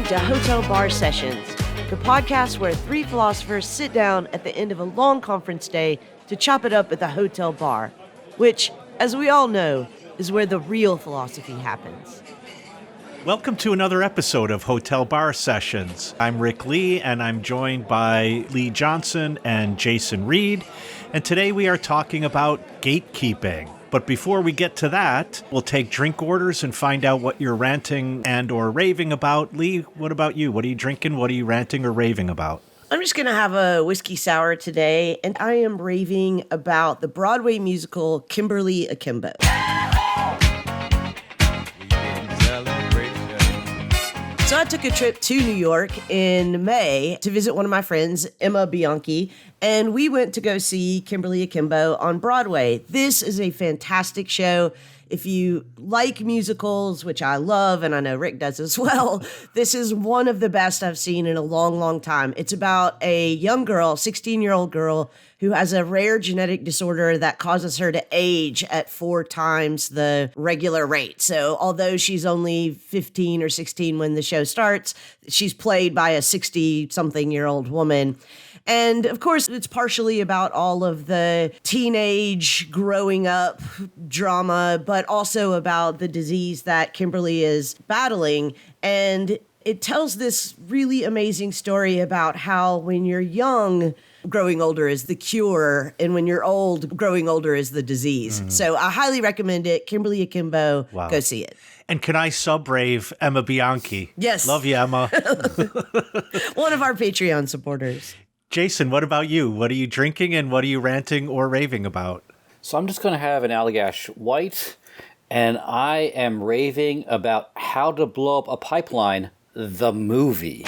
to Hotel Bar Sessions, the podcast where three philosophers sit down at the end of a long conference day to chop it up at the hotel bar, which, as we all know, is where the real philosophy happens. Welcome to another episode of Hotel Bar Sessions. I'm Rick Lee, and I'm joined by Lee Johnson and Jason Reed, and today we are talking about gatekeeping. But before we get to that, we'll take drink orders and find out what you're ranting and or raving about. Lee, what about you? What are you drinking? What are you ranting or raving about? I'm just going to have a whiskey sour today, and I am raving about the Broadway musical Kimberly Akimbo. So I took a trip to New York in May to visit one of my friends, Emma Bianchi, and we went to go see Kimberly Akimbo on Broadway. This is a fantastic show. If you like musicals, which I love, and I know Rick does as well, this is one of the best I've seen in a long, long time. It's about a young girl, 16-year-old girl, who has a rare genetic disorder that causes her to age at 4 times the regular rate. So although she's only 15 or 16 when the show starts, she's played by a 60-something-year-old woman. And of course, it's partially about all of the teenage growing up drama, but also about the disease that Kimberly is battling. And it tells this really amazing story about how when you're young, growing older is the cure, and when you're old, growing older is the disease. So I highly recommend it. Kimberly Akimbo, Wow. Go see it. And can I sub-rave Emma Bianchi? Yes. Love you, Emma. One of our Patreon supporters. Jason, what about you? What are you drinking and what are you ranting or raving about? So I'm just going to have an Allagash White, and I am raving about How to Blow Up a Pipeline, the movie.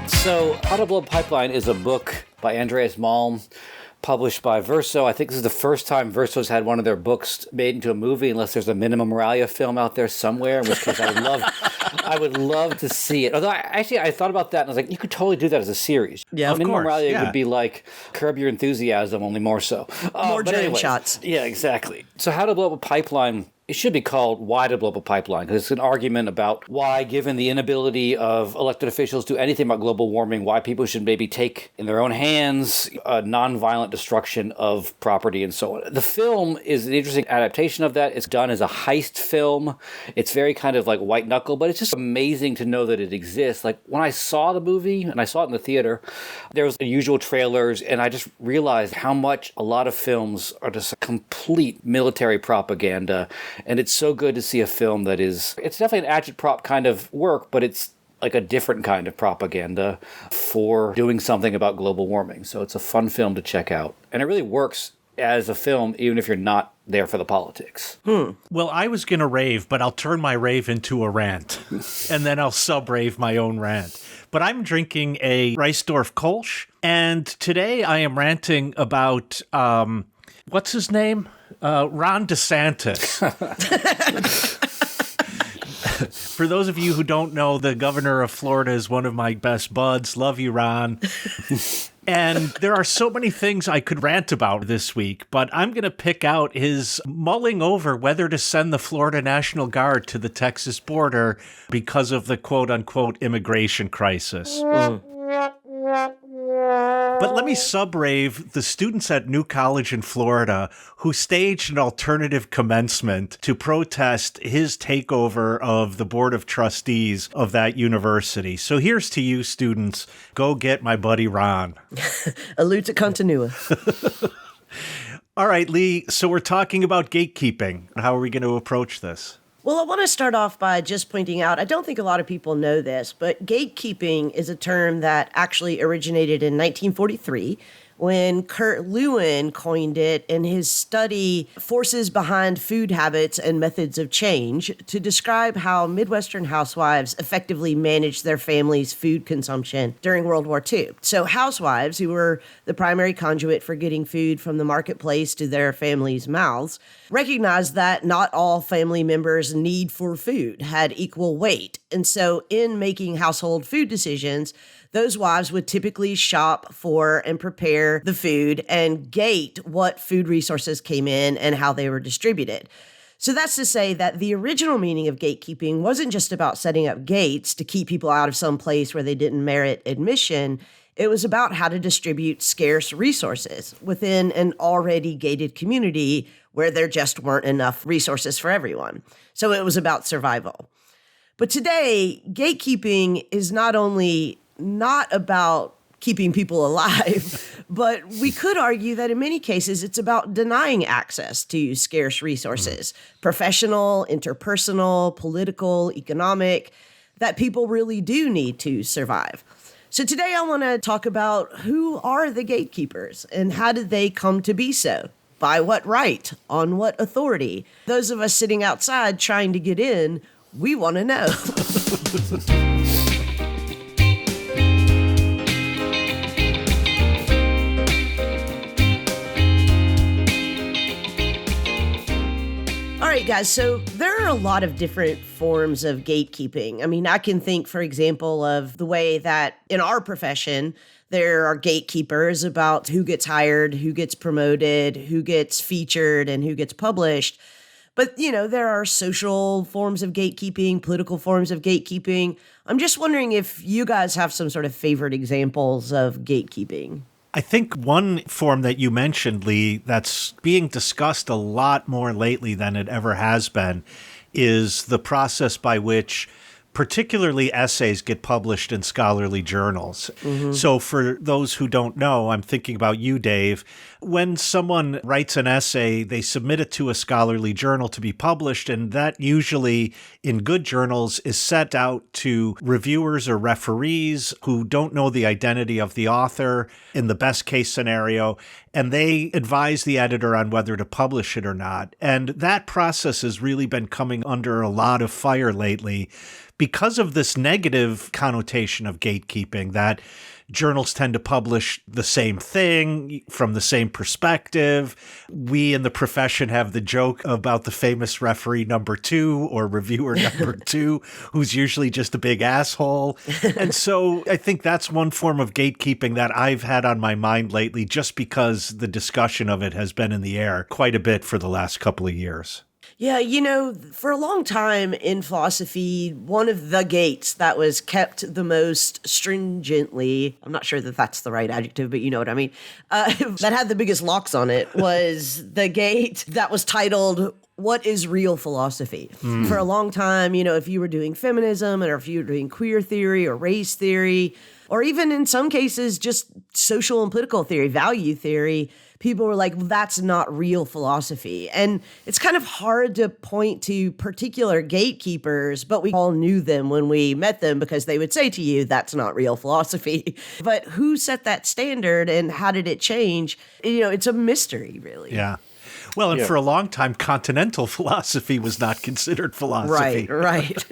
So How to Blow Up a Pipeline is a book by Andreas Malm, published by Verso. I think this is the first time Verso's had one of their books made into a movie, unless there's a Minimum Moralia film out there somewhere, in which case I would love to see it. Although I thought about that and I was like, you could totally do that as a series. Yeah, of Minimum course, Moralia yeah. would be like Curb Your Enthusiasm, only more so. More but giant anyways, shots. Yeah, exactly. So How to Blow Up a Pipeline, it should be called Why to Blow Up a Pipeline, because it's an argument about why, given the inability of elected officials to do anything about global warming, why people should maybe take in their own hands a nonviolent destruction of property and so on. The film is an interesting adaptation of that. It's done as a heist film. It's very kind of like white knuckle, but it's just amazing to know that it exists. Like when I saw the movie, and I saw it in the theater, there was the usual trailers, and I just realized how much a lot of films are just complete military propaganda. And it's so good to see a film that is, it's definitely an agitprop kind of work, but it's like a different kind of propaganda for doing something about global warming. So it's a fun film to check out. And it really works as a film, even if you're not there for the politics. Well, I was going to rave, but I'll turn my rave into a rant, and then I'll sub-rave my own rant. But I'm drinking a Reisdorf Kolsch, and today I am ranting about, what's his name? Ron DeSantis. For those of you who don't know, the governor of Florida is one of my best buds. Love you, Ron. And there are so many things I could rant about this week, but I'm going to pick out his mulling over whether to send the Florida National Guard to the Texas border because of the quote-unquote immigration crisis. But let me sub-rave the students at New College in Florida who staged an alternative commencement to protest his takeover of the Board of Trustees of that university. So here's to you, students. Go get my buddy Ron. Aluta continua. All right, Lee, so we're talking about gatekeeping. How are we going to approach this? Well, I want to start off by just pointing out, I don't think a lot of people know this, but gatekeeping is a term that actually originated in 1943 when Kurt Lewin coined it in his study, Forces Behind Food Habits and Methods of Change, to describe how Midwestern housewives effectively managed their family's food consumption during World War II. So housewives, who were the primary conduit for getting food from the marketplace to their families' mouths, recognized that not all family members' need for food had equal weight. And so in making household food decisions, those wives would typically shop for and prepare the food and gate what food resources came in and how they were distributed. So that's to say that the original meaning of gatekeeping wasn't just about setting up gates to keep people out of some place where they didn't merit admission. It was about how to distribute scarce resources within an already gated community where there just weren't enough resources for everyone. So it was about survival. But today, gatekeeping is not only not about keeping people alive, but we could argue that in many cases, it's about denying access to scarce resources, professional, interpersonal, political, economic, that people really do need to survive. So today I want to talk about who are the gatekeepers and how did they come to be so? By what right? On what authority? Those of us sitting outside trying to get in, we want to know. All right, guys, so there are a lot of different forms of gatekeeping. I mean, I can think, for example, of the way that in our profession, there are gatekeepers about who gets hired, who gets promoted, who gets featured, and who gets published. But, there are social forms of gatekeeping, political forms of gatekeeping. I'm just wondering if you guys have some sort of favorite examples of gatekeeping. I think one form that you mentioned, Lee, that's being discussed a lot more lately than it ever has been is the process by which particularly essays get published in scholarly journals. Mm-hmm. So for those who don't know, I'm thinking about you, Dave. When someone writes an essay, they submit it to a scholarly journal to be published, and that usually in good journals is sent out to reviewers or referees who don't know the identity of the author in the best case scenario, and they advise the editor on whether to publish it or not. And that process has really been coming under a lot of fire lately because of this negative connotation of gatekeeping, that journals tend to publish the same thing from the same perspective. We in the profession have the joke about the famous referee number 2 or reviewer number 2, who's usually just a big asshole. And so I think that's one form of gatekeeping that I've had on my mind lately, just because the discussion of it has been in the air quite a bit for the last couple of years. Yeah, for a long time in philosophy, one of the gates that was kept the most stringently, I'm not sure that that's the right adjective, but you know what I mean, that had the biggest locks on it was the gate that was titled, "What is real philosophy?" For a long time, if you were doing feminism or if you were doing queer theory or race theory, or even in some cases, just social and political theory, value theory, people were like, well, that's not real philosophy. And it's kind of hard to point to particular gatekeepers, but we all knew them when we met them because they would say to you, that's not real philosophy. But who set that standard and how did it change? It's a mystery, really. Yeah. Well, and for a long time, continental philosophy was not considered philosophy. Right.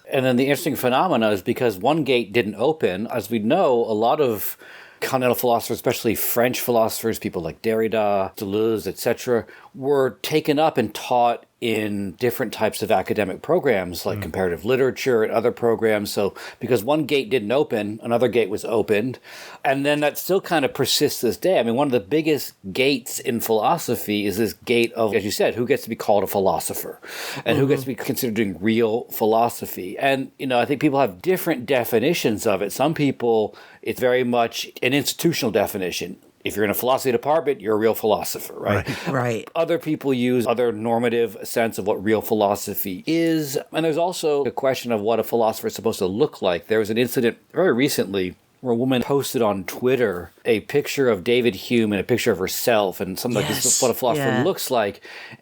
And then the interesting phenomena is because one gate didn't open, as we know, a lot of continental philosophers, especially French philosophers, people like Derrida, Deleuze, etc., were taken up and taught in different types of academic programs like comparative literature and other programs. So because one gate didn't open, another gate was opened. And then that still kind of persists this day. I mean, one of the biggest gates in philosophy is this gate of, as you said, who gets to be called a philosopher and who gets to be considered doing real philosophy. And, I think people have different definitions of it. Some people, it's very much an institutional definition. If you're in a philosophy department, you're a real philosopher, right? Right. Other people use other normative sense of what real philosophy is. And there's also a question of what a philosopher is supposed to look like. There was an incident very recently where a woman posted on Twitter a picture of David Hume and a picture of herself and something like this is what a philosopher looks like.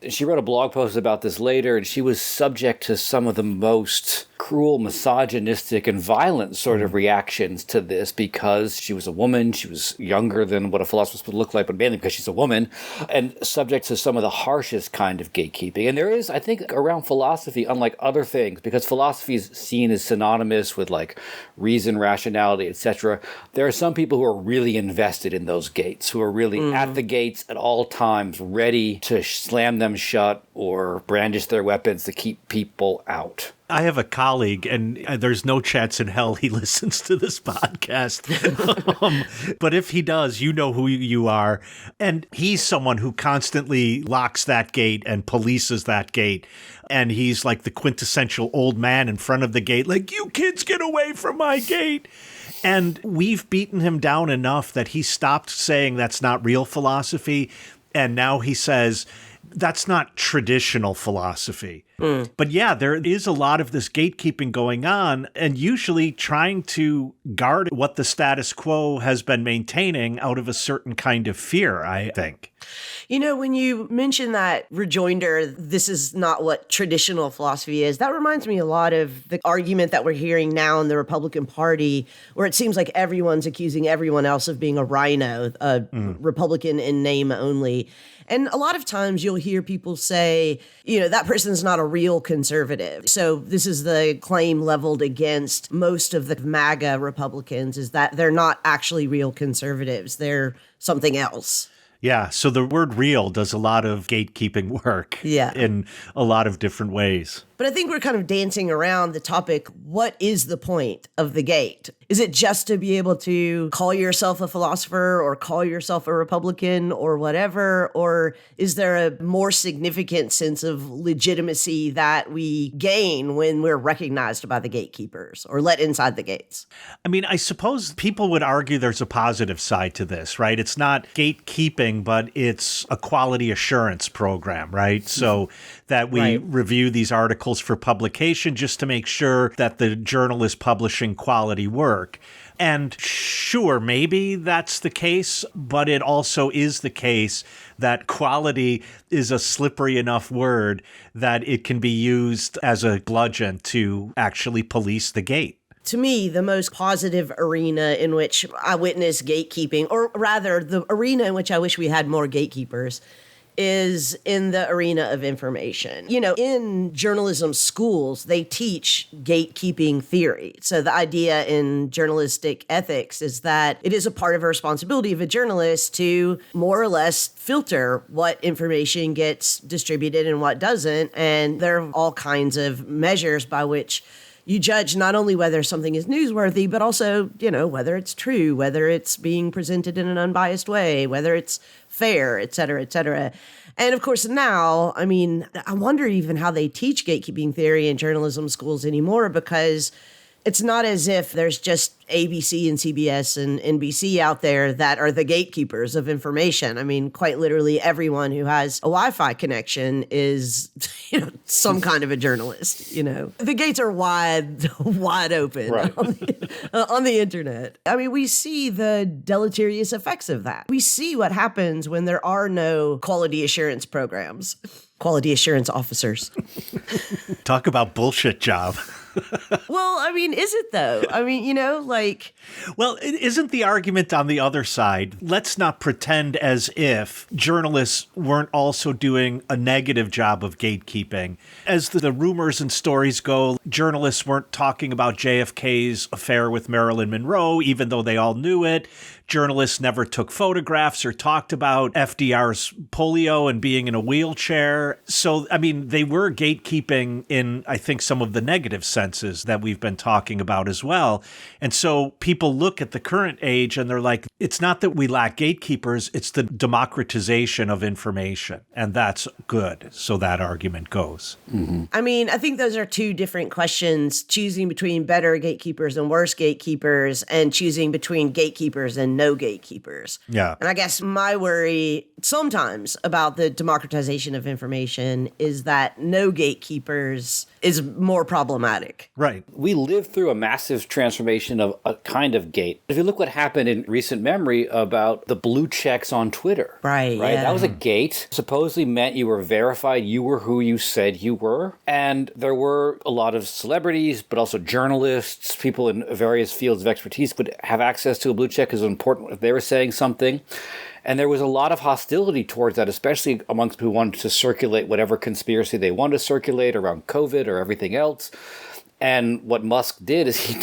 She wrote a blog post about this later, and she was subject to some of the most cruel, misogynistic, and violent sort of reactions to this because she was a woman, she was younger than what a philosopher would look like, but mainly because she's a woman, and subject to some of the harshest kind of gatekeeping. And there is, I think, around philosophy, unlike other things, because philosophy is seen as synonymous with like reason, rationality, etc., there are some people who are really invested in those gates, who are really at the gates at all times, ready to slam them shut or brandish their weapons to keep people out. I have a colleague, and there's no chance in hell he listens to this podcast. But if he does, you know who you are. And he's someone who constantly locks that gate and polices that gate. And he's like the quintessential old man in front of the gate, like, you kids get away from my gate. And we've beaten him down enough that he stopped saying that's not real philosophy. And now he says, that's not traditional philosophy. But yeah, there is a lot of this gatekeeping going on, and usually trying to guard what the status quo has been maintaining out of a certain kind of fear, I think. You know, when you mention that rejoinder, this is not what traditional philosophy is, that reminds me a lot of the argument that we're hearing now in the Republican Party, where it seems like everyone's accusing everyone else of being a rhino, a Republican in name only. And a lot of times you'll hear people say, you know, that person's not a real conservative. So this is the claim leveled against most of the MAGA Republicans, is that they're not actually real conservatives. They're something else. Yeah, so the word real does a lot of gatekeeping work in a lot of different ways. But I think we're kind of dancing around the topic, what is the point of the gate? Is it just to be able to call yourself a philosopher or call yourself a Republican or whatever? Or is there a more significant sense of legitimacy that we gain when we're recognized by the gatekeepers or let inside the gates? I mean, I suppose people would argue there's a positive side to this, right? It's not gatekeeping, but it's a quality assurance program, right? So that we review these articles for publication just to make sure that the journal is publishing quality work. And sure, maybe that's the case, but it also is the case that quality is a slippery enough word that it can be used as a bludgeon to actually police the gate. To me, the most positive arena in which I witness gatekeeping, or rather the arena in which I wish we had more gatekeepers, is in the arena of information. You know, in journalism schools, they teach gatekeeping theory. So the idea in journalistic ethics is that it is a part of a responsibility of a journalist to more or less filter what information gets distributed and what doesn't. And there are all kinds of measures by which you judge not only whether something is newsworthy, but also, you know, whether it's true, whether it's being presented in an unbiased way, whether it's fair, et cetera, et cetera. And of course, now, I mean, I wonder even how they teach gatekeeping theory in journalism schools anymore, because it's not as if there's just ABC and CBS and NBC out there that are the gatekeepers of information. I mean, quite literally everyone who has a Wi-Fi connection is, you know, some kind of a journalist, you know. The gates are wide open on the internet. I mean, we see the deleterious effects of that. We see what happens when there are no quality assurance programs, quality assurance officers. Talk about bullshit job. Well, I mean, is it though? I mean, you know, like... Well, isn't the argument on the other side, let's not pretend as if journalists weren't also doing a negative job of gatekeeping. As the rumors and stories go, journalists weren't talking about JFK's affair with Marilyn Monroe, even though they all knew it. Journalists never took photographs or talked about FDR's polio and being in a wheelchair. So, I mean, they were gatekeeping in, I think, some of the negative senses that we've been talking about as well. And so people look at the current age and they're like, it's not that we lack gatekeepers, it's the democratization of information. And that's good. So that argument goes. Mm-hmm. I mean, I think those are two different questions, choosing between better gatekeepers and worse gatekeepers, and choosing between gatekeepers and no gatekeepers. Yeah. And I guess my worry sometimes about the democratization of information is that no gatekeepers is more problematic. Right. We lived through a massive transformation of a kind of gate. If you look what happened in recent memory about the blue checks on Twitter. Right. Yeah. That was a Mm-hmm. gate. Supposedly meant you were verified, you were who you said you were. And there were a lot of celebrities, but also journalists, people in various fields of expertise would have access to a blue check because it was important if they were saying something. And there was a lot of hostility towards that, especially amongst people who wanted to circulate whatever conspiracy they wanted to circulate around COVID or everything else. And what Musk did is he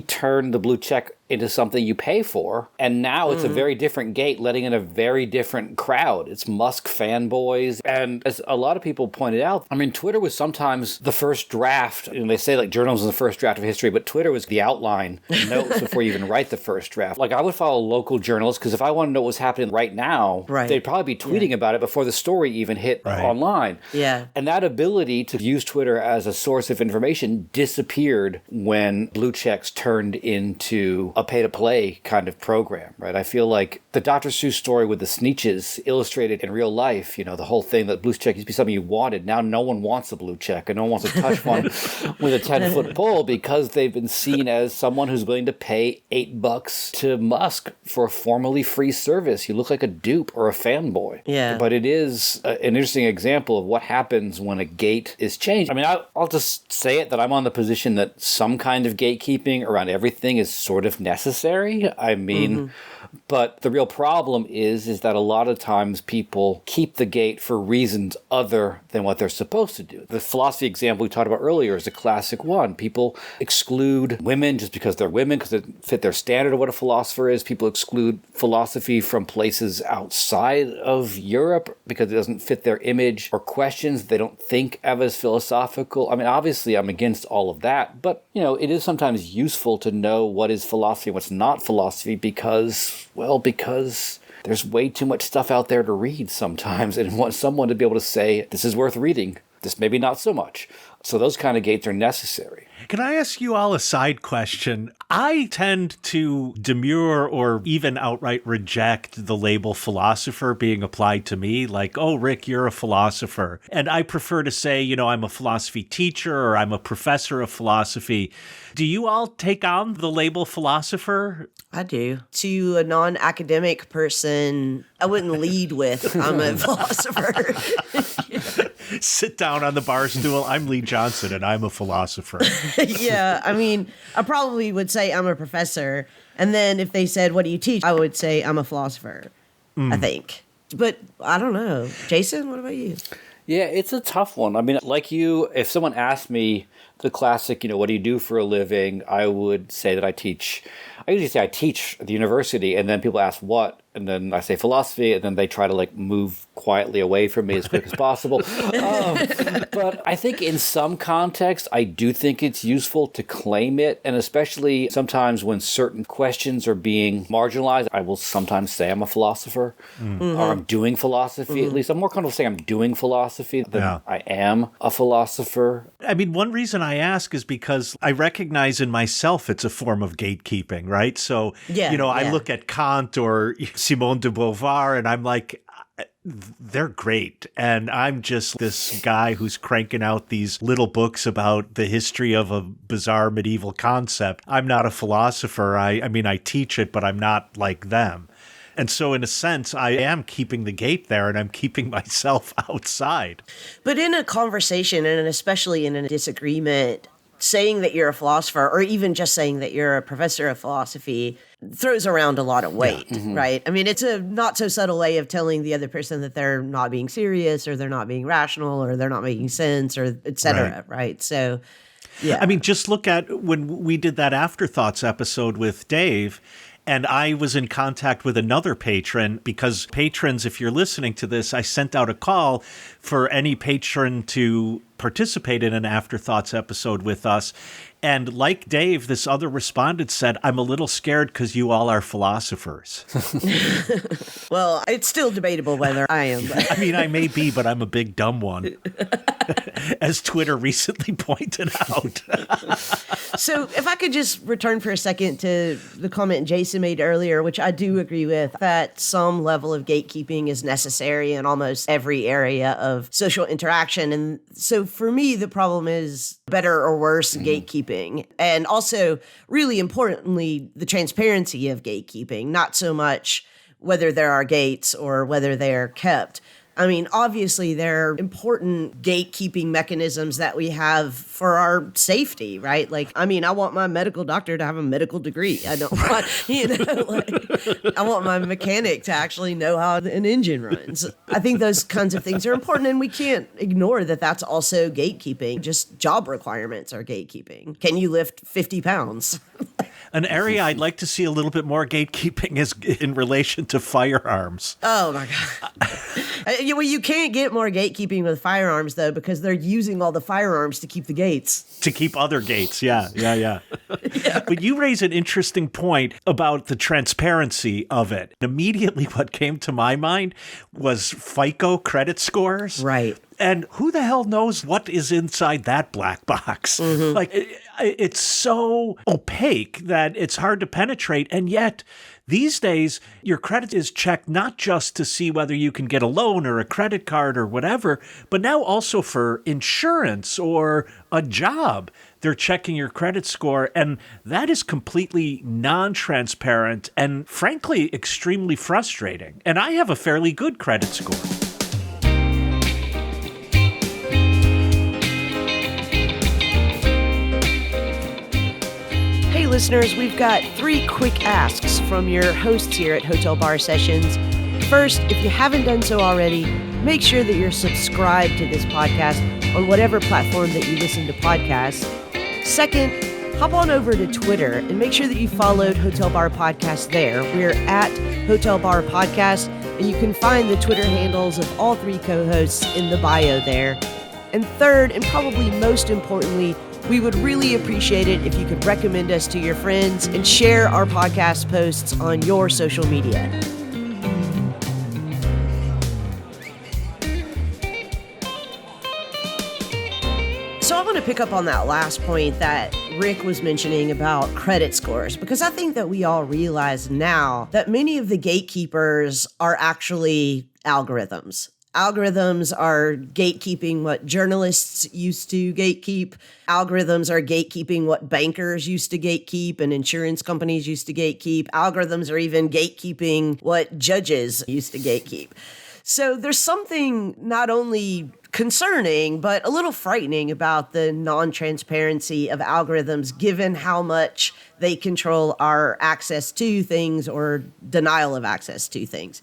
turned the blue check into something you pay for. And now it's a very different gate, letting in a very different crowd. It's Musk fanboys. And as a lot of people pointed out, I mean, Twitter was sometimes the first draft. And they say like journalism is the first draft of history, but Twitter was the outline notes before you even write the first draft. Like I would follow local journalists because if I wanted to know what was happening right now, they'd probably be tweeting about it before the story even hit online. Yeah. And that ability to use Twitter as a source of information disappeared when blue checks turned into a pay-to-play kind of program, right? I feel like the Dr. Seuss story with the Sneetches illustrated in real life, you know, the whole thing that blue check used to be something you wanted. Now no one wants a blue check and no one wants to touch one with a 10-foot pole because they've been seen as someone who's willing to pay $8 to Musk for a formerly free service. You look like a dupe or a fanboy. Yeah. But it is an interesting example of what happens when a gate is changed. I mean, I'll just say it that I'm on the position that some kind of gatekeeping around everything is sort of necessary. I mean, but the real problem is that a lot of times people keep the gate for reasons other than what they're supposed to do. The philosophy example we talked about earlier is a classic one. People exclude women just because they're women, because they fit their standard of what a philosopher is. People exclude philosophy from places outside of Europe because it doesn't fit their image, or questions they don't think of as philosophical. I mean, obviously I'm against all of that, but you know, it is sometimes useful to know what is philosophy and what's not philosophy because there's way too much stuff out there to read sometimes, and want someone to be able to say, this is worth reading, this maybe not so much. So those kind of gates are necessary. Can I ask you all a side question? I tend to demur or even outright reject the label philosopher being applied to me, like, oh, Rick, you're a philosopher. And I prefer to say, you know, I'm a philosophy teacher or I'm a professor of philosophy. Do you all take on the label philosopher? I do. To a non-academic person, I wouldn't lead with, I'm a philosopher. Sit down on the bar stool. I'm Lee Johnson, and I'm a philosopher. Yeah, I mean, I probably would say I'm a professor. And then if they said, what do you teach? I would say I'm a philosopher, I think. But I don't know. Jason, what about you? Yeah, it's a tough one. I mean, like you, if someone asked me the classic, you know, what do you do for a living? I would say that I teach. I usually say I teach at the university, and then people ask what, and then I say philosophy, and then they try to like move quietly away from me as quick as possible. But I think in some contexts, I do think it's useful to claim it, and especially sometimes when certain questions are being marginalized, I will sometimes say I'm a philosopher, or I'm doing philosophy. At least I'm more comfortable saying I'm doing philosophy than I am a philosopher. I mean, one reason I ask is because I recognize in myself it's a form of gatekeeping, right? So, I look at Kant or Simone de Beauvoir, and I'm like, they're great. And I'm just this guy who's cranking out these little books about the history of a bizarre medieval concept. I'm not a philosopher. I mean, I teach it, but I'm not like them. And so in a sense, I am keeping the gate there and I'm keeping myself outside. But in a conversation, and especially in a disagreement, saying that you're a philosopher, or even just saying that you're a professor of philosophy, throws around a lot of weight, right? I mean, it's a not so subtle way of telling the other person that they're not being serious, or they're not being rational, or they're not making sense, or et cetera, right? So, yeah. I mean, just look at when we did that Afterthoughts episode with Dave, and I was in contact with another patron, because patrons, if you're listening to this, I sent out a call for any patron to participate in an Afterthoughts episode with us. And like Dave, this other respondent said, I'm a little scared because you all are philosophers. Well, it's still debatable whether I am. But. I mean, I may be, but I'm a big dumb one, as Twitter recently pointed out. So if I could just return for a second to the comment Jason made earlier, which I do agree with, that some level of gatekeeping is necessary in almost every area of social interaction. And so for me, the problem is better or worse gatekeeping. And also, really importantly, the transparency of gatekeeping, not so much whether there are gates or whether they are kept. I mean, obviously, there are important gatekeeping mechanisms that we have for our safety, right? Like, I mean, I want my medical doctor to have a medical degree. I don't want, I want my mechanic to actually know how an engine runs. I think those kinds of things are important, and we can't ignore that that's also gatekeeping. Just job requirements are gatekeeping. Can you lift 50 pounds? An area I'd like to see a little bit more gatekeeping is in relation to firearms. Oh, my God. Well, you can't get more gatekeeping with firearms, though, because they're using all the firearms to keep the gates. To keep other gates, yeah. But you raise an interesting point about the transparency of it. Immediately what came to my mind was FICO credit scores. Right. And who the hell knows what is inside that black box? Mm-hmm. Like, it's so opaque that it's hard to penetrate. And yet, these days, your credit is checked not just to see whether you can get a loan or a credit card or whatever, but now also for insurance or a job. They're checking your credit score, and that is completely non-transparent and, frankly, extremely frustrating. And I have a fairly good credit score. Hey, listeners, we've got 3 quick asks from your hosts here at Hotel Bar Sessions. First, if you haven't done so already, make sure that you're subscribed to this podcast on whatever platform that you listen to podcasts. Second, hop on over to Twitter and make sure that you followed Hotel Bar Podcast there. We're at Hotel Bar Podcast, and you can find the Twitter handles of all 3 co-hosts in the bio there. And third, and probably most importantly, we would really appreciate it if you could recommend us to your friends and share our podcast posts on your social media. So I want to pick up on that last point that Rick was mentioning about credit scores, because I think that we all realize now that many of the gatekeepers are actually algorithms. Algorithms are gatekeeping what journalists used to gatekeep. Algorithms are gatekeeping what bankers used to gatekeep and insurance companies used to gatekeep. Algorithms are even gatekeeping what judges used to gatekeep. So there's something not only concerning, but a little frightening about the non-transparency of algorithms, given how much they control our access to things or denial of access to things.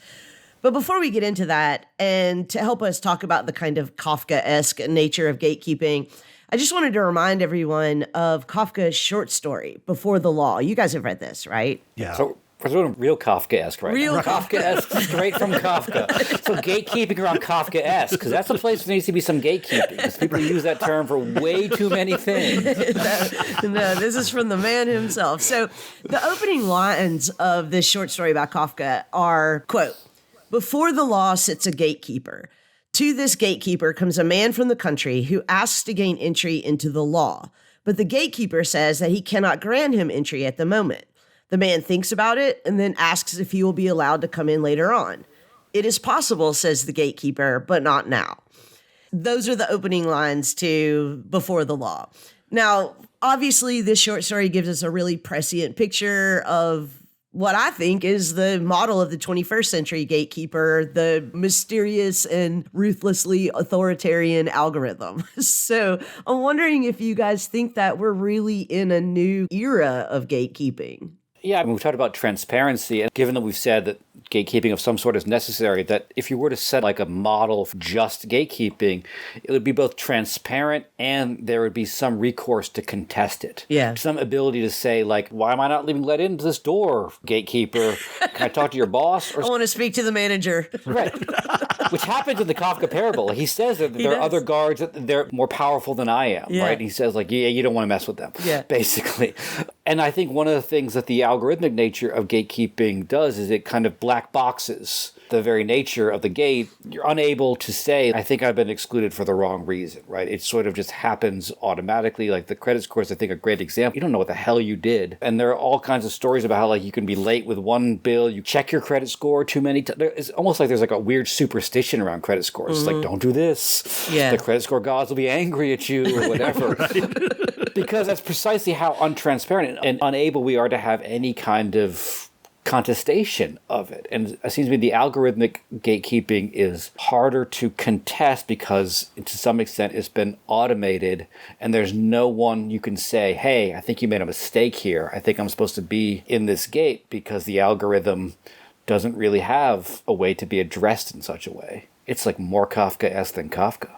But before we get into that, and to help us talk about the kind of Kafka-esque nature of gatekeeping, I just wanted to remind everyone of Kafka's short story, Before the Law. You guys have read this, right? Yeah. So we're doing real Kafka-esque right Real now. Kafka-esque straight from Kafka. So gatekeeping around Kafka-esque, because that's a place where needs to be some gatekeeping, because people use that term for way too many things. No, this is from the man himself. So the opening lines of this short story about Kafka are, quote, "Before the law sits a gatekeeper. To this gatekeeper comes a man from the country who asks to gain entry into the law, but the gatekeeper says that he cannot grant him entry at the moment. The man thinks about it and then asks if he will be allowed to come in later on. It is possible, says the gatekeeper, but not now." Those are the opening lines to Before the Law. Now, obviously, this short story gives us a really prescient picture of what I think is the model of the 21st century gatekeeper, the mysterious and ruthlessly authoritarian algorithm. So I'm wondering if you guys think that we're really in a new era of gatekeeping. Yeah, I mean, we've talked about transparency, and given that we've said that gatekeeping of some sort is necessary, that if you were to set like a model of just gatekeeping, it would be both transparent and there would be some recourse to contest it. Yeah. Some ability to say, like, why am I not being let into this door, gatekeeper? Can I talk to your boss? Or I want to speak to the manager. Right. Which happens in the Kafka parable. He says that there are other guards that they're more powerful than I am, right? He says, like, yeah, you don't want to mess with them, basically. And I think one of the things that the algorithmic nature of gatekeeping does is it kind of black boxes the very nature of the gate. You're unable to say, I think I've been excluded for the wrong reason, right? It sort of just happens automatically. Like the credit score is, I think, a great example. You don't know what the hell you did. And there are all kinds of stories about how like you can be late with one bill, you check your credit score too many times. It's almost like there's like a weird superstition around credit scores. It's like, don't do this. Yeah. The credit score gods will be angry at you or whatever. Because that's precisely how untransparent and unable we are to have any kind of contestation of it. And it seems to me the algorithmic gatekeeping is harder to contest because to some extent it's been automated and there's no one you can say, hey, I think you made a mistake here. I think I'm supposed to be in this gate, because the algorithm doesn't really have a way to be addressed in such a way. It's like more Kafka-esque than Kafka.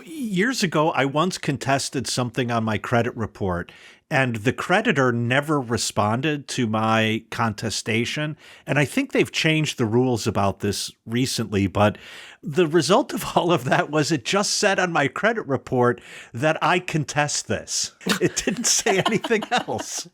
Years ago, I once contested something on my credit report, and the creditor never responded to my contestation. And I think they've changed the rules about this recently, but the result of all of that was it just said on my credit report that I contest this. It didn't say anything else.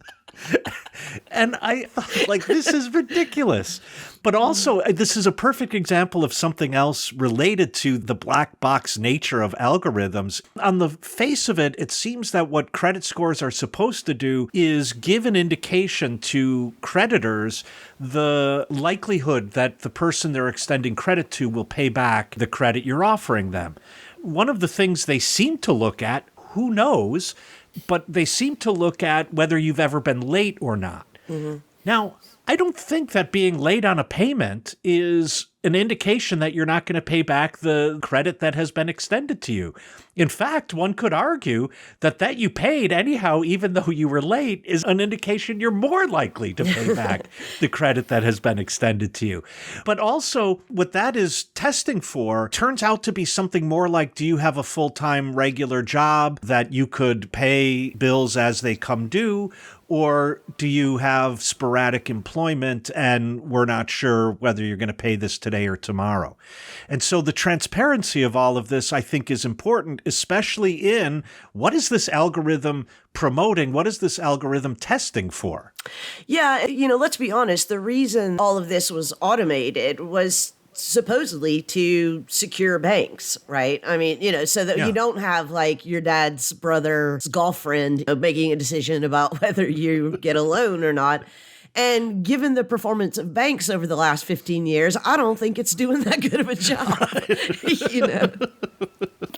And I thought, like, this is ridiculous. But also, this is a perfect example of something else related to the black box nature of algorithms. On the face of it, it seems that what credit scores are supposed to do is give an indication to creditors the likelihood that the person they're extending credit to will pay back the credit you're offering them. One of the things they seem to look at, who knows, but they seem to look at whether you've ever been late or not. Mm-hmm. Now, I don't think that being late on a payment is an indication that you're not going to pay back the credit that has been extended to you. In fact, one could argue that you paid anyhow, even though you were late, is an indication you're more likely to pay back the credit that has been extended to you. But also, what that is testing for turns out to be something more like, do you have a full-time regular job that you could pay bills as they come due? Or do you have sporadic employment and we're not sure whether you're going to pay this today or tomorrow? And so the transparency of all of this, I think, is important, especially in what is this algorithm promoting? What is this algorithm testing for? Yeah, let's be honest. The reason all of this was automated was supposedly to secure banks, right? I mean, so that you don't have like your dad's brother's golf friend making a decision about whether you get a loan or not. And given the performance of banks over the last 15 years, I don't think it's doing that good of a job.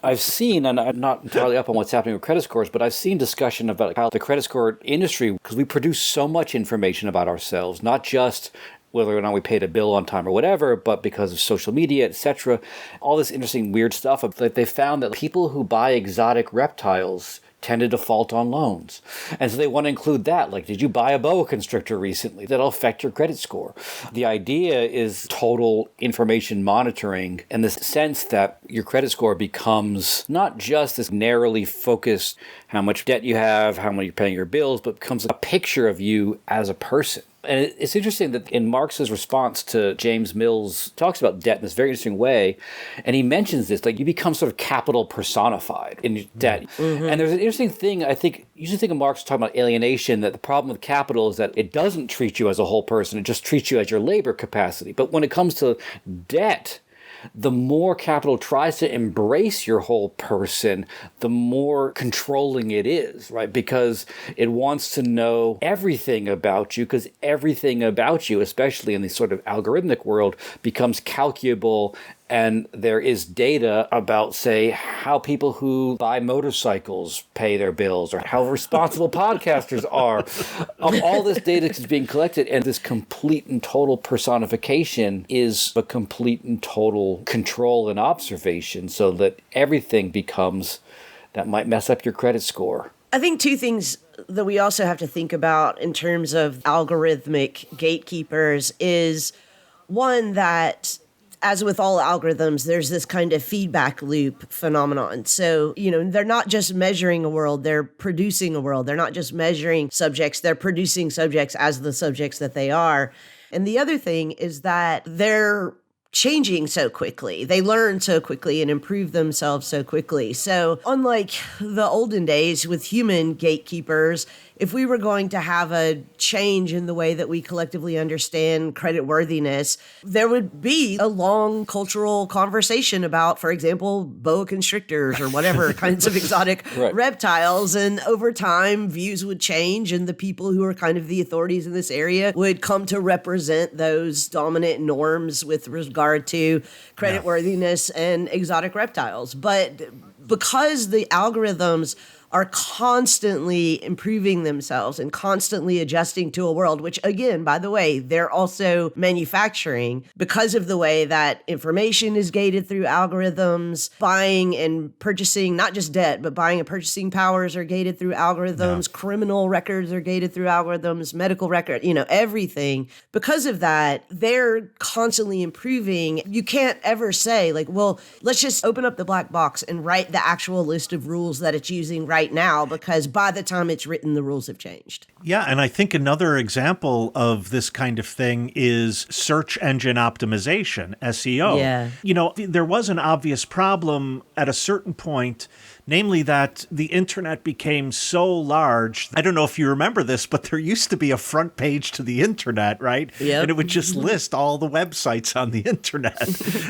I've seen, and I'm not entirely up on what's happening with credit scores, but I've seen discussion about how the credit score industry, because we produce so much information about ourselves, not just whether or not we paid a bill on time or whatever, but because of social media, etc. All this interesting, weird stuff. Like they found that people who buy exotic reptiles tend to default on loans. And so they want to include that. Like, did you buy a boa constrictor recently? That'll affect your credit score. The idea is total information monitoring in the sense that your credit score becomes not just this narrowly focused how much debt you have, how much you're paying your bills, but becomes a picture of you as a person. And it's interesting that in Marx's response to James Mill's talks about debt in this very interesting way, and he mentions this, like you become sort of capital personified in debt. Mm-hmm. And there's an interesting thing, I think, you usually think of Marx talking about alienation, that the problem with capital is that it doesn't treat you as a whole person, it just treats you as your labor capacity. But when it comes to debt, the more capital tries to embrace your whole person, the more controlling it is, right? Because it wants to know everything about you, because everything about you, especially in the sort of algorithmic world, becomes calculable. And there is data about, say, how people who buy motorcycles pay their bills or how responsible podcasters are. All this data is being collected, and this complete and total personification is a complete and total control and observation, so that everything becomes that might mess up your credit score. I think two things that we also have to think about in terms of algorithmic gatekeepers is, one, that as with all algorithms, there's this kind of feedback loop phenomenon. So, they're not just measuring a world, they're producing a world. They're not just measuring subjects, they're producing subjects as the subjects that they are. And the other thing is that they're changing so quickly. They learn so quickly and improve themselves so quickly. So unlike the olden days with human gatekeepers, if we were going to have a change in the way that we collectively understand creditworthiness, there would be a long cultural conversation about, for example, boa constrictors or whatever kinds of exotic reptiles. And over time, views would change, and the people who are kind of the authorities in this area would come to represent those dominant norms with regard to creditworthiness and exotic reptiles. But because the algorithms are constantly improving themselves and constantly adjusting to a world, which again, by the way, they're also manufacturing because of the way that information is gated through algorithms, buying and purchasing, not just debt, but buying and purchasing powers are gated through algorithms, criminal records are gated through algorithms, medical record, everything. Because of that, they're constantly improving. You can't ever say like, well, let's just open up the black box and write the actual list of rules that it's using right right now, because by the time it's written, the rules have changed. Yeah, and I think another example of this kind of thing is search engine optimization, SEO. Yeah. There was an obvious problem at a certain point, namely that the internet became so large. I don't know if you remember this, but there used to be a front page to the internet, right? Yep. And it would just list all the websites on the internet.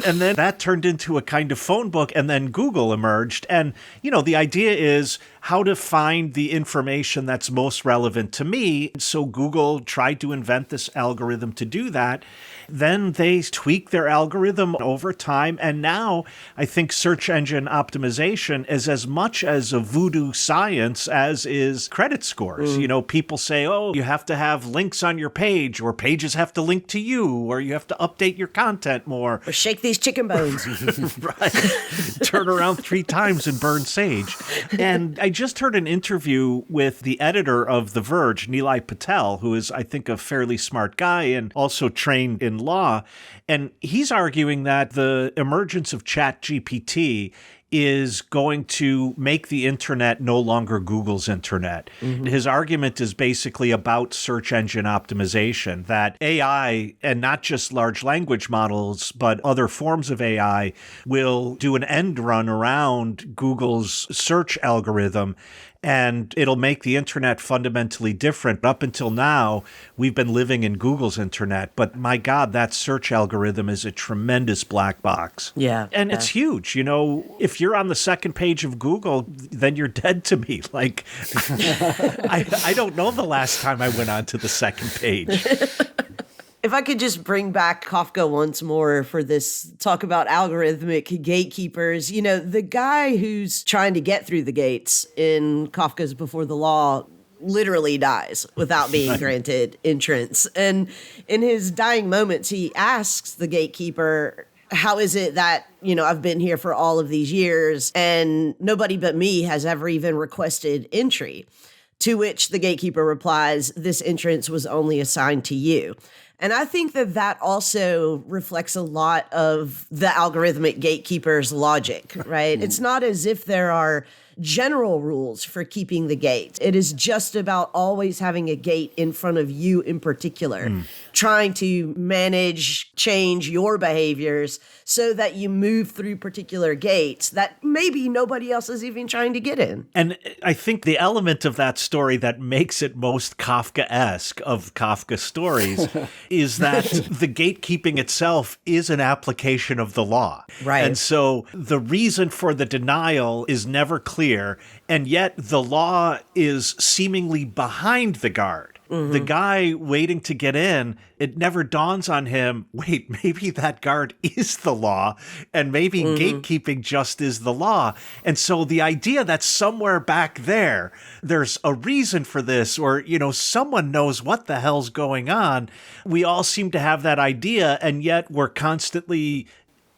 And then that turned into a kind of phone book, and then Google emerged. And, the idea is how to find the information that's most relevant to me. So Google tried to invent this algorithm to do that. Then they tweak their algorithm over time. And now I think search engine optimization is as much as a voodoo science as is credit scores. People say, oh, you have to have links on your page, or pages have to link to you, or you have to update your content more. Or shake these chicken bones. Right. Turn around 3 times and burn sage. And I just heard an interview with the editor of The Verge, Nilay Patel, who is, I think, a fairly smart guy and also trained in law. And he's arguing that the emergence of ChatGPT is going to make the internet no longer Google's internet. Mm-hmm. His argument is basically about search engine optimization, that AI, and not just large language models, but other forms of AI, will do an end run around Google's search algorithm, and it'll make the internet fundamentally different. Up until now, we've been living in Google's internet, but my God, that search algorithm is a tremendous black box. Yeah. And it's huge. If you're on the second page of Google, then you're dead to me. Like, I don't know the last time I went on to the second page. If I could just bring back Kafka once more for this talk about algorithmic gatekeepers, the guy who's trying to get through the gates in Kafka's Before the Law literally dies without being granted entrance. And in his dying moments, he asks the gatekeeper, how is it that, I've been here for all of these years and nobody but me has ever even requested entry? To which the gatekeeper replies, this entrance was only assigned to you. And I think that also reflects a lot of the algorithmic gatekeeper's logic, right? It's not as if there are general rules for keeping the gate. It is just about always having a gate in front of you in particular, trying to manage, change your behaviors so that you move through particular gates that maybe nobody else is even trying to get in. And I think the element of that story that makes it most Kafka-esque of Kafka stories is that the gatekeeping itself is an application of the law. Right. And so the reason for the denial is never clear. And yet the law is seemingly behind the guard. Mm-hmm. The guy waiting to get in, it never dawns on him, wait, maybe that guard is the law, and maybe gatekeeping just is the law. And so the idea that somewhere back there's a reason for this, or, someone knows what the hell's going on. We all seem to have that idea, and yet we're constantly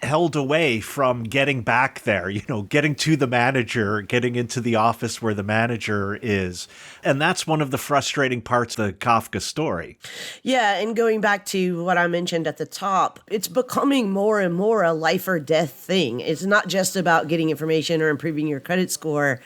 held away from getting back there, getting to the manager, getting into the office where the manager is. And that's one of the frustrating parts of the Kafka story. Yeah, and going back to what I mentioned at the top, it's becoming more and more a life or death thing. It's not just about getting information or improving your credit score.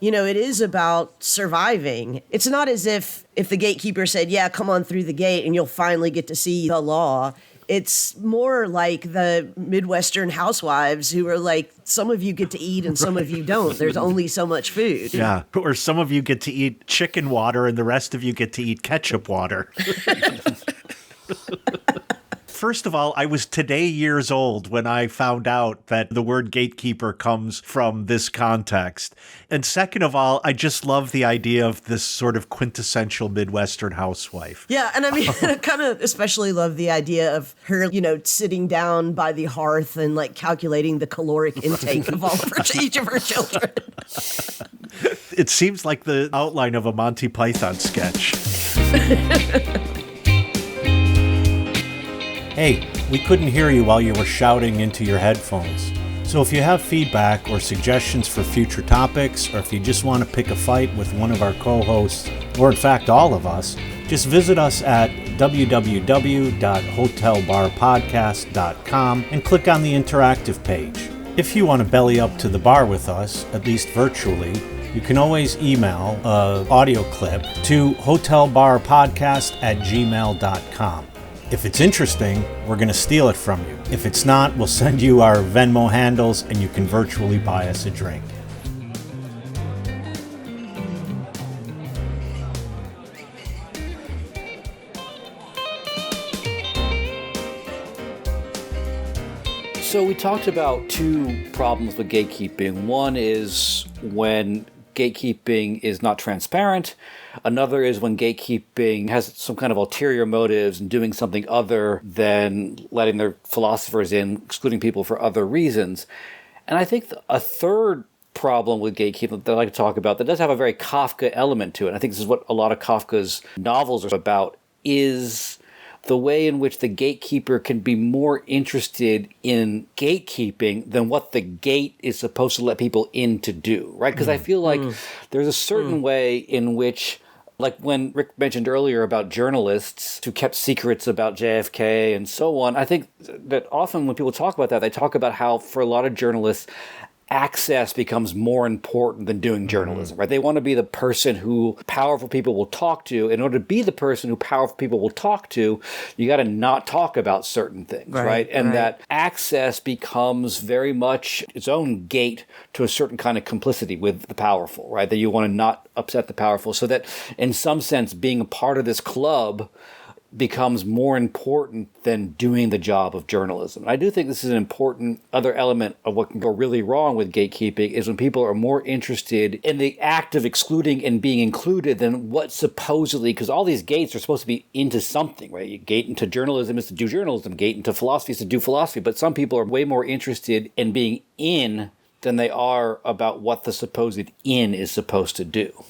It is about surviving. It's not as if the gatekeeper said, yeah, come on through the gate and you'll finally get to see the law. It's more like the Midwestern Housewives who are like, some of you get to eat and some of you don't. There's only so much food. Yeah. Or some of you get to eat chicken water and the rest of you get to eat ketchup water. First of all, I was today years old when I found out that the word gatekeeper comes from this context. And second of all, I just love the idea of this sort of quintessential Midwestern housewife. Yeah, and I mean, I kind of especially love the idea of her, sitting down by the hearth and like calculating the caloric intake of each of her children. It seems like the outline of a Monty Python sketch. Hey, we couldn't hear you while you were shouting into your headphones. So if you have feedback or suggestions for future topics, or if you just want to pick a fight with one of our co-hosts, or in fact all of us, just visit us at www.hotelbarpodcast.com and click on the interactive page. If you want to belly up to the bar with us, at least virtually, you can always email an audio clip to hotelbarpodcast@gmail.com. If it's interesting, we're going to steal it from you. If it's not, we'll send you our Venmo handles and you can virtually buy us a drink. So we talked about two problems with gatekeeping. One is when gatekeeping is not transparent. Another is when gatekeeping has some kind of ulterior motives and doing something other than letting their philosophers in, excluding people for other reasons. And I think a third problem with gatekeeping that I like to talk about that does have a very Kafka element to it, and I think this is what a lot of Kafka's novels are about, is the way in which the gatekeeper can be more interested in gatekeeping than what the gate is supposed to let people in to do, right? Because I feel like there's a certain way in which, like when Rick mentioned earlier about journalists who kept secrets about JFK and so on, I think that often when people talk about that, they talk about how for a lot of journalists, access becomes more important than doing journalism, right? They want to be the person who powerful people will talk to. In order to be the person who powerful people will talk to, you got to not talk about certain things, right? And that access becomes very much its own gate to a certain kind of complicity with the powerful, right? That you want to not upset the powerful. So that in some sense, being a part of this club becomes more important than doing the job of journalism. And I do think this is an important other element of what can go really wrong with gatekeeping is when people are more interested in the act of excluding and being included than what supposedly, because all these gates are supposed to be into something, right? You gate into journalism is to do journalism, gate into philosophy is to do philosophy, but some people are way more interested in being in than they are about what the supposed in is supposed to do.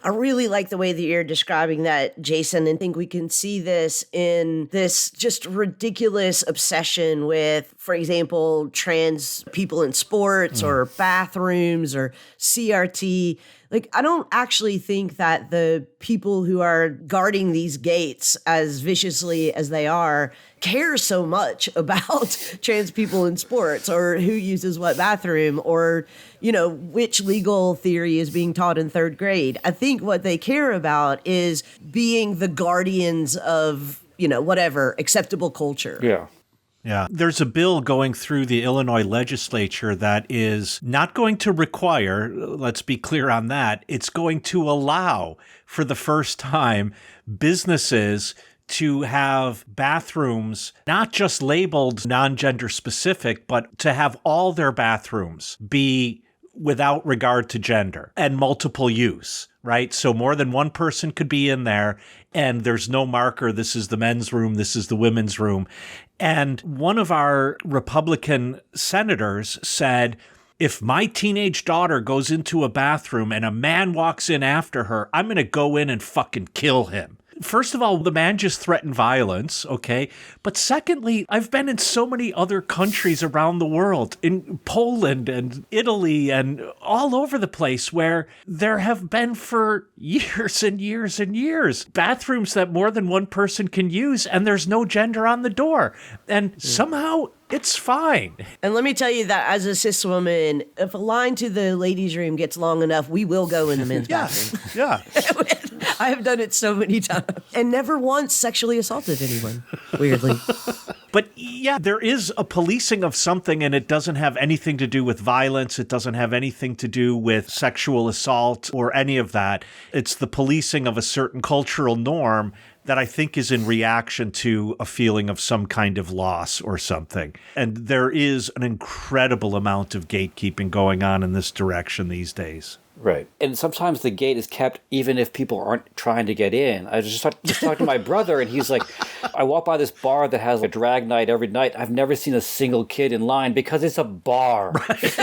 I really like the way that you're describing that, Jason, and think we can see this in this just ridiculous obsession with, for example, trans people in sports or bathrooms or CRT. Like, I don't actually think that the people who are guarding these gates as viciously as they are care so much about trans people in sports or who uses what bathroom or, you know, which legal theory is being taught in third grade. I think what they care about is being the guardians of, you know, whatever, acceptable culture. Yeah. Yeah, there's a bill going through the Illinois legislature that is not going to require, let's be clear on that, it's going to allow for the first time businesses to have bathrooms not just labeled non-gender specific, but to have all their bathrooms be without regard to gender and multiple use, right? So more than one person could be in there and there's no marker, this is the men's room, this is the women's room. And one of our Republican senators said, if my teenage daughter goes into a bathroom and a man walks in after her, I'm going to go in and fucking kill him. First of all, the man just threatened violence, okay? But secondly, I've been in so many other countries around the world, in Poland and Italy and all over the place, where there have been for years and years and years bathrooms that more than one person can use, and there's no gender on the door. And somehow it's fine. And let me tell you that as a cis woman, if a line to the ladies' room gets long enough, we will go in the men's bathroom. Yeah. I have done it so many times and never once sexually assaulted anyone, weirdly. But yeah, there is a policing of something, and it doesn't have anything to do with violence. It doesn't have anything to do with sexual assault or any of that. It's the policing of a certain cultural norm that I think is in reaction to a feeling of some kind of loss or something. And there is an incredible amount of gatekeeping going on in this direction these days. Right. And sometimes the gate is kept even if people aren't trying to get in. I just talked to my brother, and he's like, I walk by this bar that has a drag night every night. I've never seen a single kid in line because it's a bar. Right.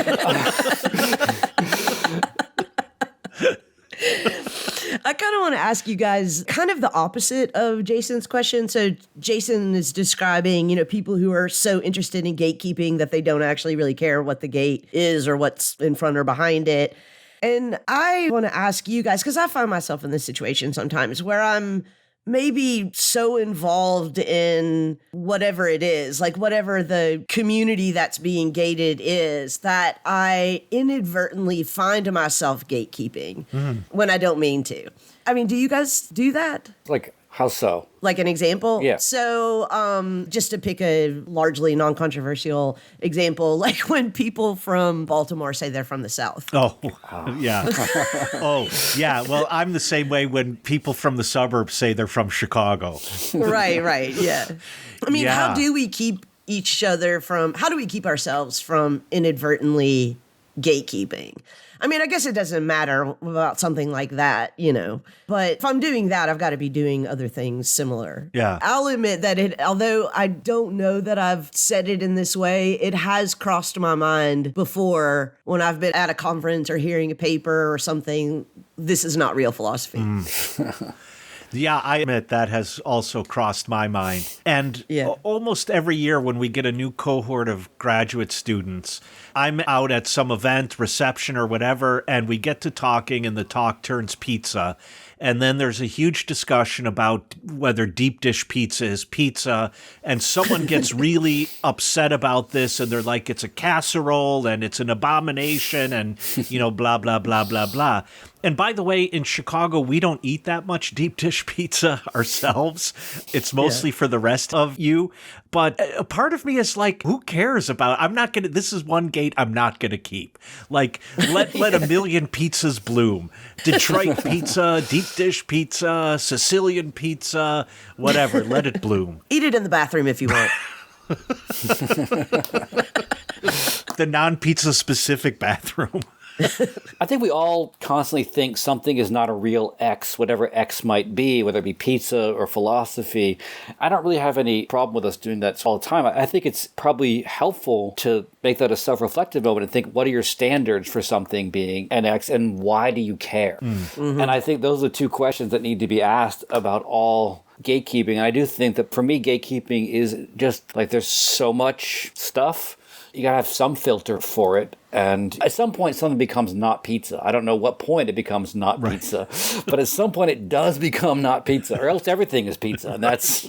I kind of want to ask you guys kind of the opposite of Jason's question. So Jason is describing, you know, people who are so interested in gatekeeping that they don't actually really care what the gate is or what's in front or behind it. And I want to ask you guys, because I find myself in this situation sometimes where I'm maybe so involved in whatever it is, like whatever the community that's being gated is, that I inadvertently find myself gatekeeping when I don't mean to. I mean, do you guys do that? Like, how so? Like an example? Yeah. So, just to pick a largely non-controversial example, like when people from Baltimore say they're from the South. Oh, yeah. Oh, yeah. Well, I'm the same way when people from the suburbs say they're from Chicago. Right, yeah. I mean, Yeah. how do we keep how do we keep ourselves from inadvertently gatekeeping? I mean, I guess it doesn't matter about something like that, but if I'm doing that, I've got to be doing other things similar. Yeah. I'll admit that although I don't know that I've said it in this way, it has crossed my mind before when I've been at a conference or hearing a paper or something. This is not real philosophy. Yeah, I admit that has also crossed my mind. And almost every year when we get a new cohort of graduate students, I'm out at some event, reception or whatever, and we get to talking and the talk turns pizza. And then there's a huge discussion about whether deep dish pizza is pizza. And someone gets really upset about this. And they're like, it's a casserole and it's an abomination and, blah, blah, blah, blah, blah. And by the way, in Chicago, we don't eat that much deep dish pizza ourselves. It's mostly for the rest of you. But a part of me is like, who cares about it? This is one gate I'm not going to keep. Like, let a million pizzas bloom. Detroit pizza, deep dish pizza, Sicilian pizza, whatever. Let it bloom. Eat it in the bathroom if you want. The non-pizza specific bathroom. I think we all constantly think something is not a real X, whatever X might be, whether it be pizza or philosophy. I don't really have any problem with us doing that all the time. I think it's probably helpful to make that a self-reflective moment and think, what are your standards for something being an X and why do you care? Mm-hmm. And I think those are two questions that need to be asked about all gatekeeping. And I do think that for me, gatekeeping is just like there's so much stuff. You gotta have some filter for it. And at some point, something becomes not pizza. I don't know what point it becomes not pizza, but at some point it does become not pizza, or else everything is pizza. And that's...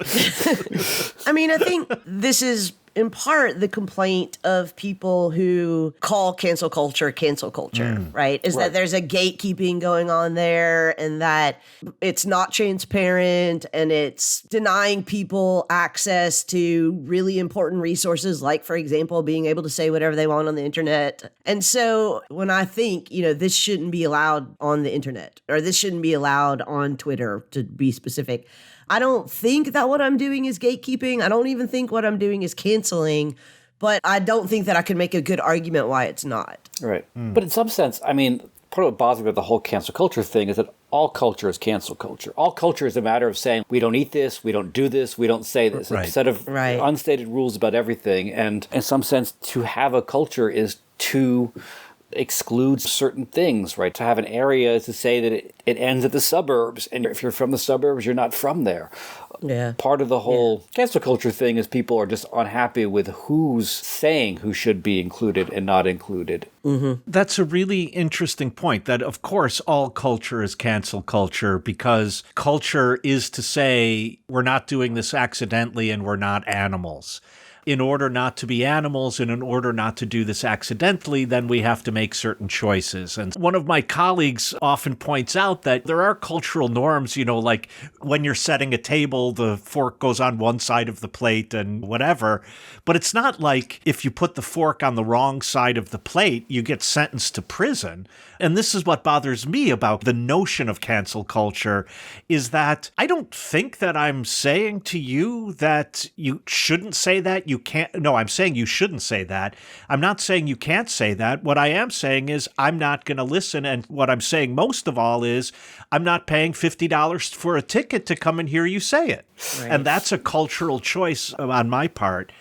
I mean, I think this is in part the complaint of people who call cancel culture, right? Is that there's a gatekeeping going on there and that it's not transparent and it's denying people access to really important resources, like, for example, being able to say whatever they want on the internet. And so when I think, this shouldn't be allowed on the internet or this shouldn't be allowed on Twitter, to be specific, I don't think that what I'm doing is gatekeeping. I don't even think what I'm doing is canceling, but I don't think that I can make a good argument why it's not. Right. But in some sense, I mean, part of what bothers me about the whole cancel culture thing is that all culture is cancel culture. All culture is a matter of saying, we don't eat this, we don't do this, we don't say this. A set of unstated rules about everything. And in some sense, to have a culture is to exclude certain things, right? To have an area is to say that it ends at the suburbs. And if you're from the suburbs, you're not from there. Yeah. Part of the whole cancel culture thing is people are just unhappy with who's saying who should be included and not included. Mm-hmm. That's a really interesting point, that of course all culture is cancel culture because culture is to say we're not doing this accidentally and we're not animals. In order not to be animals and in order not to do this accidentally, then we have to make certain choices. And one of my colleagues often points out that there are cultural norms, like when you're setting a table, the fork goes on one side of the plate and whatever. But it's not like if you put the fork on the wrong side of the plate, you get sentenced to prison. And this is what bothers me about the notion of cancel culture, is that I don't think that I'm saying to you that you shouldn't say that. You can't. No, I'm saying you shouldn't say that. I'm not saying you can't say that. What I am saying is I'm not going to listen. And what I'm saying most of all is I'm not paying $50 for a ticket to come and hear you say it. Right. And that's a cultural choice on my part.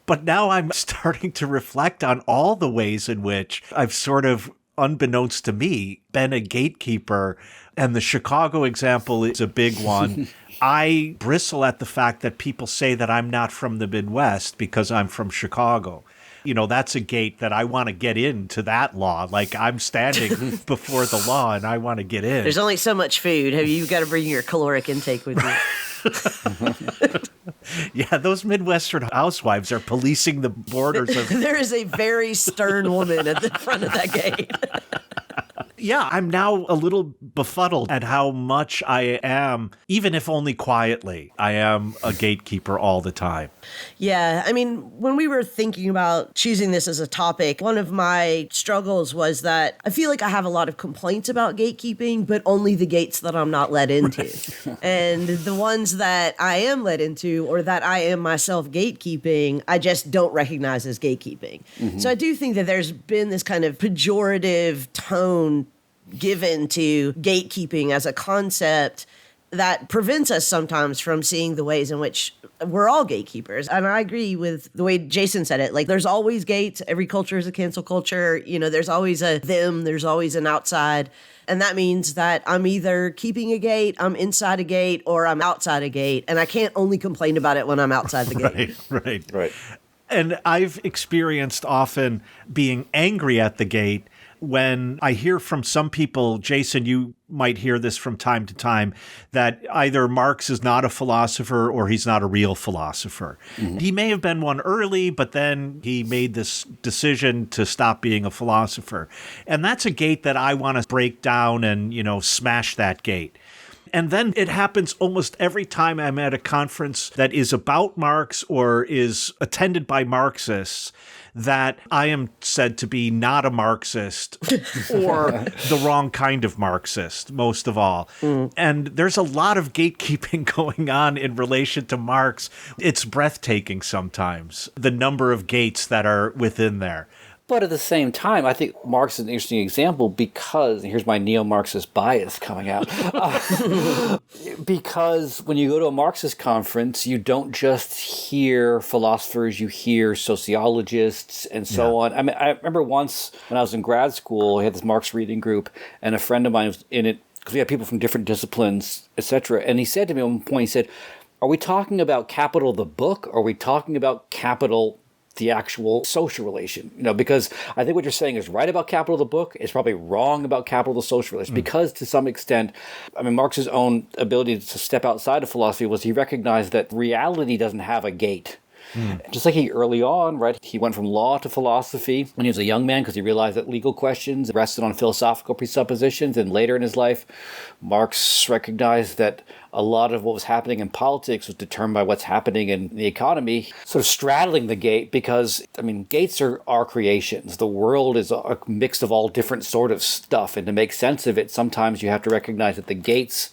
But now I'm starting to reflect on all the ways in which I've sort of, unbeknownst to me, been a gatekeeper. And the Chicago example is a big one. I bristle at the fact that people say that I'm not from the Midwest because I'm from Chicago. that's a gate that I want to get into that law. Like I'm standing before the law and I want to get in. There's only so much food. You've got to bring your caloric intake with you. Yeah, those Midwestern housewives are policing the borders of... There is a very stern woman at the front of that gate. Yeah, I'm now a little befuddled at how much I am, even if only quietly, I am a gatekeeper all the time. Yeah, I mean, when we were thinking about choosing this as a topic, one of my struggles was that I feel like I have a lot of complaints about gatekeeping, but only the gates that I'm not let into. Right. And the ones that I am let into or that I am myself gatekeeping, I just don't recognize as gatekeeping. Mm-hmm. So I do think that there's been this kind of pejorative tone given to gatekeeping as a concept that prevents us sometimes from seeing the ways in which we're all gatekeepers. And I agree with the way Jason said it. Like, there's always gates. Every culture is a cancel culture. There's always a them. There's always an outside. And that means that I'm either keeping a gate, I'm inside a gate, or I'm outside a gate. And I can't only complain about it when I'm outside the gate. Right. And I've experienced often being angry at the gate when I hear from some people, Jason, you might hear this from time to time, that either Marx is not a philosopher or he's not a real philosopher. Mm-hmm. He may have been one early, but then he made this decision to stop being a philosopher. And that's a gate that I want to break down and, smash that gate. And then it happens almost every time I'm at a conference that is about Marx or is attended by Marxists, that I am said to be not a Marxist or the wrong kind of Marxist, most of all. Mm. And there's a lot of gatekeeping going on in relation to Marx. It's breathtaking sometimes, the number of gates that are within there. But at the same time, I think Marx is an interesting example because, and here's my neo-Marxist bias coming out, because when you go to a Marxist conference, you don't just hear philosophers, you hear sociologists and so on. I mean, I remember once when I was in grad school, I had this Marx reading group, and a friend of mine was in it, because we had people from different disciplines, etc. And he said to me at one point, he said, are we talking about capital the book, or are we talking about capital the actual social relation? Because I think what you're saying is right about capital the book, it's probably wrong about capital the social relation. Because to some extent, Marx's own ability to step outside of philosophy was he recognized that reality doesn't have a gate. Just like he early on, right, he went from law to philosophy when he was a young man because he realized that legal questions rested on philosophical presuppositions. And later in his life, Marx recognized that a lot of what was happening in politics was determined by what's happening in the economy, sort of straddling the gate because, gates are our creations. The world is a mix of all different sort of stuff. And to make sense of it, sometimes you have to recognize that the gates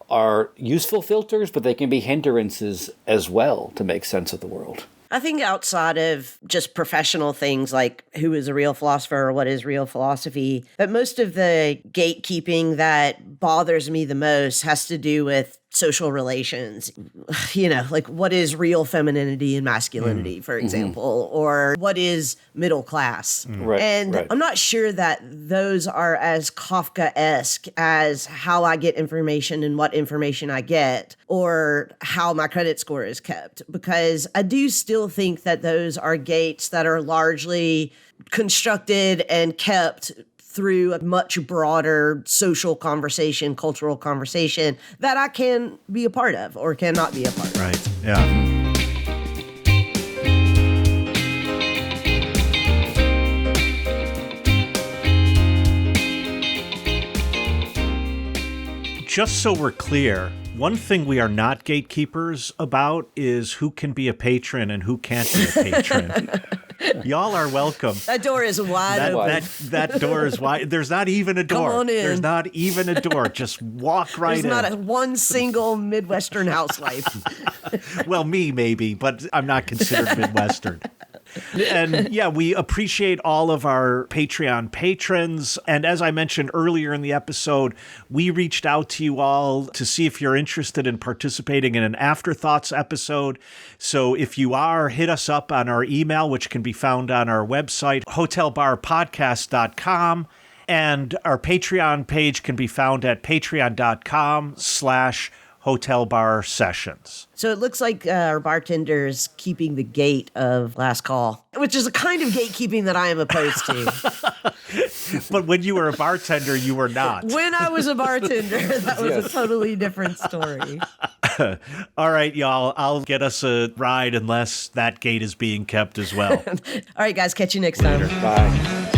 are useful filters, but they can be hindrances as well to make sense of the world. I think outside of just professional things like who is a real philosopher or what is real philosophy, but most of the gatekeeping that bothers me the most has to do with social relations, like what is real femininity and masculinity, for example, or what is middle class. Right. I'm not sure that those are as Kafka-esque as how I get information and what information I get, or how my credit score is kept, because I do still think that those are gates that are largely constructed and kept through a much broader social conversation, cultural conversation that I can be a part of or cannot be a part of. Right, yeah. Just so we're clear, one thing we are not gatekeepers about is who can be a patron and who can't be a patron. Y'all are welcome. That door is wide open. That door is wide. There's not even a door. Come on in. There's not even a door. Just walk right in. There's not one single Midwestern housewife. Well, me maybe, but I'm not considered Midwestern. And yeah, we appreciate all of our Patreon patrons. And as I mentioned earlier in the episode, we reached out to you all to see if you're interested in participating in an Afterthoughts episode. So if you are, hit us up on our email, which can be found on our website, hotelbarpodcast.com. And our Patreon page can be found at patreon.com/hotelbar. hotel bar sessions. So it looks like our bartender's keeping the gate of last call, which is a kind of gatekeeping that I am opposed to. But when you were a bartender, you were not. When I was a bartender, that was a totally different story. All right, y'all, I'll get us a ride unless that gate is being kept as well. All right, guys, catch you next time. Bye.